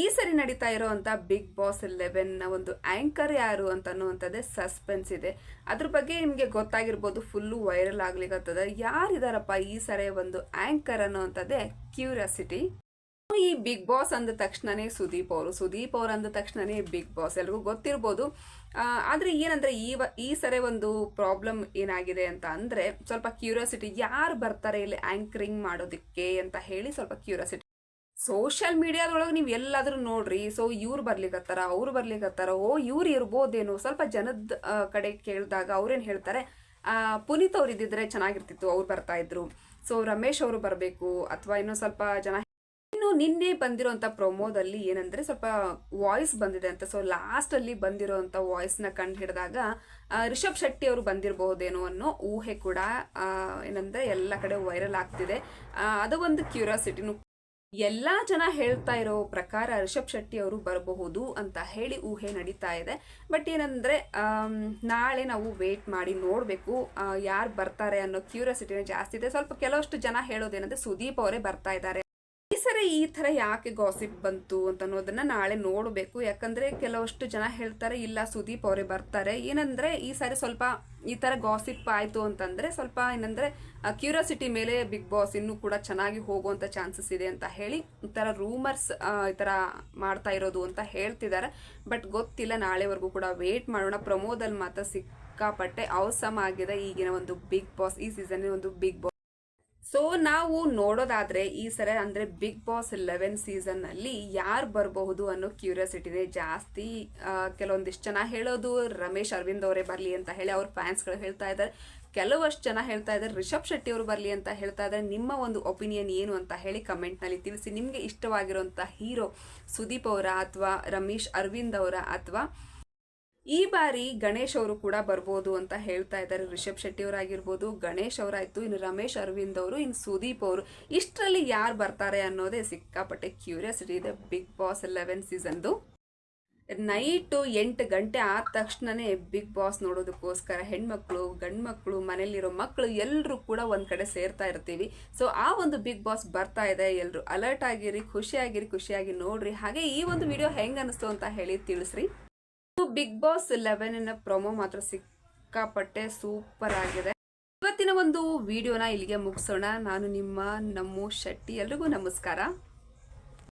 ಈ ಸರಿ ನಡೀತಾ ಇರೋಂಥ ಬಿಗ್ ಬಾಸ್ 11ನ ಒಂದು ಆಂಕರ್ ಯಾರು ಅಂತ ಅನ್ನುವಂಥದ್ದೇ ಸಸ್ಪೆನ್ಸ್ ಇದೆ. ಅದ್ರ ಬಗ್ಗೆ ನಿಮಗೆ ಗೊತ್ತಾಗಿರ್ಬೋದು, ಫುಲ್ಲು ವೈರಲ್ ಆಗ್ಲಿಕ್ಕತ್ತದ. ಯಾರಿದಾರಪ್ಪ ಈ ಸರಿ ಒಂದು ಆಂಕರ್ ಅನ್ನುವಂಥದ್ದೇ ಕ್ಯೂರಿಯಾಸಿಟಿ. ಈ ಬಿಗ್ ಬಾಸ್ ಅಂದ ತಕ್ಷಣನೇ ಸುದೀಪ್ ಅವರು ಅಂದ ತಕ್ಷಣನೇ ಬಿಗ್ ಬಾಸ್ ಎಲ್ರಿಗೂ ಗೊತ್ತಿರ್ಬೋದು. ಆದ್ರೆ ಏನಂದ್ರೆ ಈ ಸರಿ ಒಂದು ಪ್ರಾಬ್ಲಮ್ ಏನಾಗಿದೆ ಅಂತ ಅಂದ್ರೆ ಸ್ವಲ್ಪ ಕ್ಯೂರಿಯಾಸಿಟಿ, ಯಾರು ಬರ್ತಾರೆ ಇಲ್ಲಿ ಆಂಕರಿಂಗ್ ಮಾಡೋದಕ್ಕೆ ಅಂತ ಹೇಳಿ ಸ್ವಲ್ಪ ಕ್ಯೂರಿಯಾಸಿಟಿ. ಸೋಷಿಯಲ್ ಮೀಡಿಯಾದೊಳಗೆ ನೀವು ಎಲ್ಲಾದ್ರೂ ನೋಡ್ರಿ, ಸೊ ಇವ್ರು ಬರ್ಲಿಕ್ಕತ್ತಾರ, ಅವ್ರು ಬರ್ಲಿಕ್ಕತ್ತಾರ, ಓ ಇವ್ರು ಇರ್ಬೋದೇನು. ಸ್ವಲ್ಪ ಜನದ ಕಡೆ ಕೇಳಿದಾಗ ಅವ್ರೇನ್ ಹೇಳ್ತಾರೆ, ಪುನೀತ್ ಅವ್ರು ಇದ್ದಿದ್ರೆ ಚೆನ್ನಾಗಿರ್ತಿತ್ತು, ಅವ್ರು ಬರ್ತಾ ಇದ್ರು, ಸೊ ರಮೇಶ್ ಅವರು ಬರಬೇಕು, ಅಥವಾ ಇನ್ನೂ ಸ್ವಲ್ಪ ಜನ. ಇನ್ನು ನಿನ್ನೆ ಬಂದಿರೋಂಥ ಪ್ರೊಮೋದಲ್ಲಿ ಏನಂದ್ರೆ ಸ್ವಲ್ಪ ವಾಯ್ಸ್ ಬಂದಿದೆ ಅಂತ. ಸೊ ಲಾಸ್ಟ್ ಅಲ್ಲಿ ಬಂದಿರೋಂಥ ವಾಯ್ಸ್ ನ ಕಂಡು ಹಿಡಿದಾಗ ರಿಷಬ್ ಶೆಟ್ಟಿ ಅವರು ಬಂದಿರಬಹುದೇನೋ ಅನ್ನೋ ಊಹೆ ಕೂಡ ಏನಂದ್ರೆ ಎಲ್ಲ ಕಡೆ ವೈರಲ್ ಆಗ್ತಿದೆ. ಅದು ಒಂದು ಕ್ಯೂರಿಯಾಸಿಟಿನು. ಎಲ್ಲಾ ಜನ ಹೇಳ್ತಾ ಇರೋ ಪ್ರಕಾರ ರಿಷಬ್ ಶೆಟ್ಟಿ ಅವರು ಬರಬಹುದು ಅಂತ ಹೇಳಿ ಊಹೆ ನಡೀತಾ ಇದೆ. ಬಟ್ ಏನಂದ್ರೆ ನಾಳೆ ನಾವು ವೇಟ್ ಮಾಡಿ ನೋಡ್ಬೇಕು ಯಾರು ಬರ್ತಾರೆ ಅನ್ನೋ ಕ್ಯೂರಿಯಾಸಿಟಿನೇ ಜಾಸ್ತಿ ಇದೆ. ಸ್ವಲ್ಪ ಕೆಲವಷ್ಟು ಜನ ಹೇಳೋದೇನಂದ್ರೆ ಸುದೀಪ್ ಅವರೇ ಬರ್ತಾ ಇದ್ದಾರೆ. ಈ ಸರಿ ಈ ತರ ಯಾಕೆ ಗಾಸಿಪ್ ಬಂತು ಅಂತ ಅನ್ನೋದನ್ನ ನಾಳೆ ನೋಡ್ಬೇಕು. ಯಾಕಂದ್ರೆ ಕೆಲವಷ್ಟು ಜನ ಹೇಳ್ತಾರೆ ಇಲ್ಲ ಸುದೀಪ್ ಅವರೇ ಬರ್ತಾರೆ. ಏನಂದ್ರೆ ಈ ಸಾರಿ ಸ್ವಲ್ಪ ಈ ತರ ಗಾಸಿಪ್ ಆಯ್ತು ಅಂತಂದ್ರೆ ಸ್ವಲ್ಪ ಏನಂದ್ರೆ ಕ್ಯೂರಿಯಾಸಿಟಿ ಮೇಲೆ ಬಿಗ್ ಬಾಸ್ ಇನ್ನೂ ಕೂಡ ಚೆನ್ನಾಗಿ ಹೋಗುವಂತ ಚಾನ್ಸಸ್ ಇದೆ ಅಂತ ಹೇಳಿ ಈ ತರ ರೂಮರ್ಸ್ ಈ ತರ ಮಾಡ್ತಾ ಇರೋದು ಅಂತ ಹೇಳ್ತಿದ್ದಾರೆ. ಬಟ್ ಗೊತ್ತಿಲ್ಲ, ನಾಳೆವರೆಗೂ ಕೂಡ ವೇಟ್ ಮಾಡೋಣ. ಪ್ರಮೋದಲ್ಲಿ ಮಾತ್ರ ಸಿಕ್ಕಾಪಟ್ಟೆ ಅವಸಮ ಆಗಿದೆ ಈಗಿನ ಒಂದು ಬಿಗ್ ಬಾಸ್, ಈ ಸೀಸನ್ ಒಂದು ಬಿಗ್ ಬಾಸ್. ಸೊ ನಾವು ನೋಡೋದಾದ್ರೆ ಈ ಸರಿ ಅಂದ್ರೆ ಬಿಗ್ ಬಾಸ್ 11 ಸೀಸನ್ ನಲ್ಲಿ ಯಾರು ಬರಬಹುದು ಅನ್ನೋ ಕ್ಯೂರಿಯಾಸಿಟಿನೇ ಜಾಸ್ತಿ. ಕೆಲವೊಂದಿಷ್ಟು ಜನ ಹೇಳೋದು ರಮೇಶ್ ಅರವಿಂದ್ ಅವರೇ ಬರ್ಲಿ ಅಂತ ಹೇಳಿ ಅವ್ರ ಫ್ಯಾನ್ಸ್ಗಳು ಹೇಳ್ತಾ ಇದ್ದಾರೆ. ಕೆಲವಷ್ಟು ಜನ ಹೇಳ್ತಾ ಇದ್ದಾರೆ ರಿಷಬ್ ಶೆಟ್ಟಿ ಅವರು ಬರ್ಲಿ ಅಂತ ಹೇಳ್ತಾ ಇದ್ದಾರೆ. ನಿಮ್ಮ ಒಂದು ಒಪಿನಿಯನ್ ಏನು ಅಂತ ಹೇಳಿ ಕಮೆಂಟ್ ನಲ್ಲಿ ತಿಳಿಸಿ. ನಿಮ್ಗೆ ಇಷ್ಟವಾಗಿರುವಂತ ಹೀರೋ ಸುದೀಪ್ ಅವರ ಅಥವಾ ರಮೇಶ್ ಅರವಿಂದ್ ಅವರ ಅಥವಾ ಈ ಬಾರಿ ಗಣೇಶ್ ಅವರು ಕೂಡ ಬರ್ಬೋದು ಅಂತ ಹೇಳ್ತಾ ಇದ್ದಾರೆ. ರಿಷಬ್ ಶೆಟ್ಟಿ ಅವರಾಗಿರ್ಬೋದು, ಗಣೇಶ್ ಅವರಾಯ್ತು, ಇನ್ನು ರಮೇಶ್ ಅರವಿಂದ್ ಅವರು, ಇನ್ನು ಸುದೀಪ್ ಅವರು, ಇಷ್ಟರಲ್ಲಿ ಯಾರು ಬರ್ತಾರೆ ಅನ್ನೋದೇ ಸಿಕ್ಕಾಪಟ್ಟೆ ಕ್ಯೂರಿಯಾಸಿಟಿ ಇದೆ ಬಿಗ್ ಬಾಸ್ 11 ಸೀಸನ್ದು. ನೈಟು 8 ಗಂಟೆ ಆದ ತಕ್ಷಣನೇ ಬಿಗ್ ಬಾಸ್ ನೋಡೋದಕ್ಕೋಸ್ಕರ ಹೆಣ್ಮಕ್ಳು, ಗಂಡ್ಮಕ್ಳು, ಮನೇಲಿರೋ ಮಕ್ಕಳು ಎಲ್ಲರೂ ಕೂಡ ಒಂದ್ ಕಡೆ ಸೇರ್ತಾ ಇರ್ತೀವಿ. ಸೊ ಆ ಒಂದು ಬಿಗ್ ಬಾಸ್ ಬರ್ತಾ ಇದೆ, ಎಲ್ಲರೂ ಅಲರ್ಟ್ ಆಗಿರಿ, ಖುಷಿಯಾಗಿ ನೋಡ್ರಿ. ಹಾಗೆ ಈ ಒಂದು ವಿಡಿಯೋ ಹೆಂಗ್ ಅನಿಸ್ತು ಅಂತ ಹೇಳಿ ತಿಳಿಸ್ರಿ. ಬಿಗ್ ಬಾಸ್ 11 ಪ್ರೊಮೋ ಮಾತ್ರ ಸಿಕ್ಕಾಪಟ್ಟೆ ಸೂಪರ್ ಆಗಿದೆ. ಇವತ್ತಿನ ಒಂದು ವಿಡಿಯೋನ ಇಲ್ಲಿಗೆ ಮುಗಿಸೋಣ. ನಾನು ನಿಮ್ಮ ನಮ್ಮು ಶೆಟ್ಟಿ, ಎಲ್ರಿಗೂ ನಮಸ್ಕಾರ.